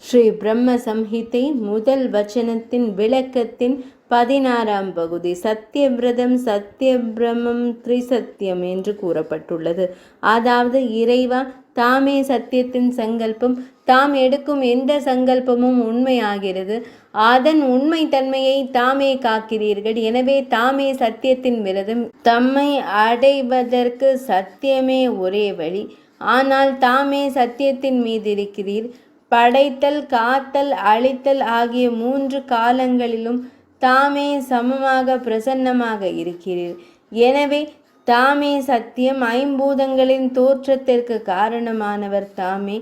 ஸ்ரீ பிரம்ம சம்ஹிதை முதல் வச்சனத்தின் விளக்கத்தின் 16ஆம் பகுதி. சத்தியவிரதம் சத்தியபிரமம் திரிசத்தியம் என்று கூறப்பட்டுள்ளது. அதாவது இறைவா, தாமே சத்தியத்தின் சங்கல்பம், தாம் எடுக்கும் எந்த சங்கல்பமும் உண்மையாகிறது. அதன் உண்மை தன்மையை தாமே காக்கிறீர்கள். எனவே தாமே சத்தியத்தின் விரதம். தம்மை அடைவதற்கு சத்தியமே ஒரே வழி. ஆனால் தாமே சத்தியத்தின் மீது இருக்கிறீர். படைத்தல், காத்தல், அழித்தல் ஆகிய 3 காலங்களிலும் தாமே சமமாக பிரசன்னமாக இருக்கிறீர். எனவே தாமே சத்தியம். ஐம்பூதங்களின் தோற்றத்திற்கு காரணமானவர் தாமே.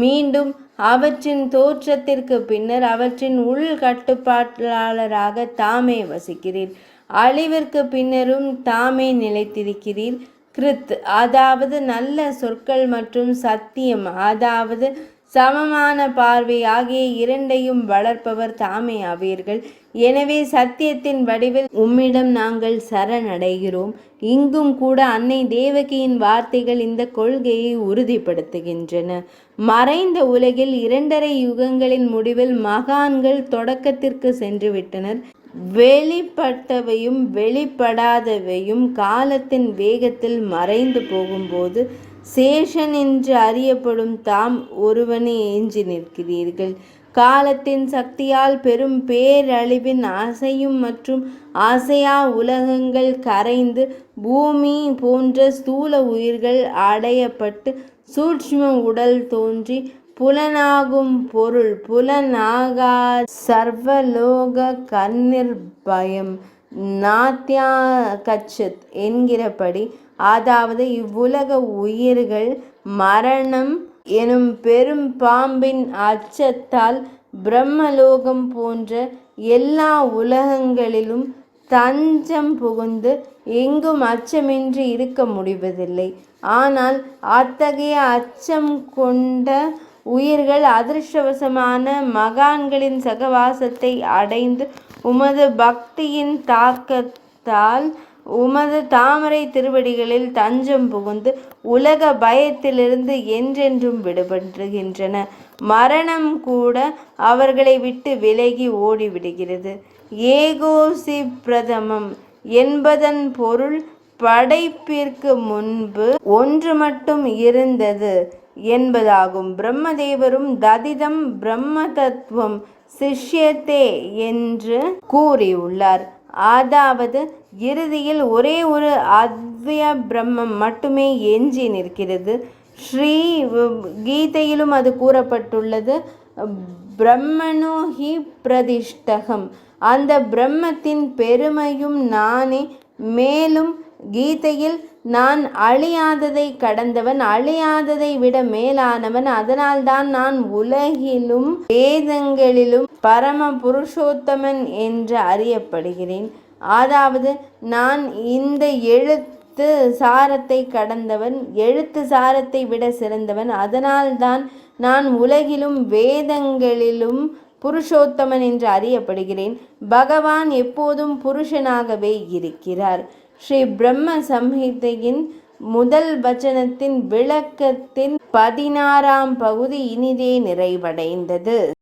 மீண்டும் அவற்றின் தோற்றத்திற்கு பின்னர் அவற்றின் உள் கட்டுப்பாட்டாளராக தாமே வசிக்கிறீர். அழிவிற்கு பின்னரும் தாமே நிலைத்திருக்கிறீர். கிருத் அதாவது நல்ல சொற்கள் மற்றும் சத்தியம் அதாவது சமமான பார்வை ஆகிய இரண்டையும் வளர்ப்பவர் தாமே ஆவீர்கள். எனவே சத்தியத்தின் வடிவில் உம்மிடம் நாங்கள் சரணடைகிறோம். இங்கும் கூட அன்னை தேவகியின் வார்த்தைகள் இந்த கொள்கையை உறுதிப்படுத்துகின்றன. மறைந்த உலகில் 2.5 யுகங்களின் முடிவில் மகான்கள் தொடக்கத்திற்கு சென்று விட்டனர். வெளிப்பட்டவையும் வெளிப்படாதவையும் காலத்தின் வேகத்தில் மறைந்து போகும்போது சேஷன் என்று அறியப்படும் தாம் ஒருவனை எஞ்சி நிற்கிறீர்கள். காலத்தின் சக்தியால் பெரும் பேரழிவின் அசையும் மற்றும் அசையா உலகங்கள் கரைந்து பூமி போன்ற ஸ்தூல உயிர்கள் அடையப்பட்டு சூட்ச்ம உடல் தோன்றி புலனாகும் பொருள் புலனாகா சர்வலோக கர்நிர்பயம் நாத்யா கச்சத் என்கிறபடி, அதாவது இவ்வுலக உயிர்கள் மரணம் எனும் பெரும் பாம்பின் அச்சத்தால் பிரம்மலோகம் போன்ற எல்லா உலகங்களிலும் தஞ்சம் புகுந்து எங்கும் அச்சமின்றி இருக்க முடிவதில்லை. ஆனால் அத்தகைய அச்சம் கொண்ட உயிர்கள் அதிர்ஷ்டவசமான மகான்களின் சகவாசத்தை அடைந்து உமது பக்தியின் தாக்கத்தால் உமது தாமரை திருவடிகளில் தஞ்சம் புகுந்து உலக பயத்திலிருந்து என்றென்றும் விடுபடுகின்றன. மரணம் கூட அவர்களை விட்டு விலகி ஓடிவிடுகிறது. ஏகோசி பிரதமம் என்பதன் பொருள் படைப்பிற்கு முன்பு ஒன்று மட்டும் இருந்தது என்பதாகும். பிரம்மதேவரும் ததிதம் பிரம்ம தத்துவம் சிஷ்யத்தே என்று கூறியுள்ளார். அதாவது இறுதியில் ஒரே ஒரு அத்வய பிரம்மம் மட்டுமே எஞ்சி நிற்கிறது. ஸ்ரீ கீதையிலும் அது கூறப்பட்டுள்ளது. பிரம்மணோ ஹி பிரதிஷ்டகம், அந்த பிரம்மத்தின் பெருமையும் நானே. மேலும் கீதையில் நான் அழியாததை கடந்தவன், அழியாததை விட மேலானவன், அதனால்தான் நான் உலகிலும் வேதங்களிலும் பரம புருஷோத்தமன் என்று அறியப்படுகிறேன். அதாவது நான் இந்த எழுத்து சாரத்தை கடந்தவன், எழுத்து சாரத்தை விட சிறந்தவன், அதனால்தான் நான் உலகிலும் வேதங்களிலும் புருஷோத்தமன் என்று அறியப்படுகிறேன். பகவான் எப்போதும் புருஷனாகவே இருக்கிறார். ஸ்ரீ பிரம்ம சம்ஹிதையின் முதல் வச்சனத்தின் விளக்கத்தின் 16ஆம் பகுதி இனிதே நிறைவடைந்தது.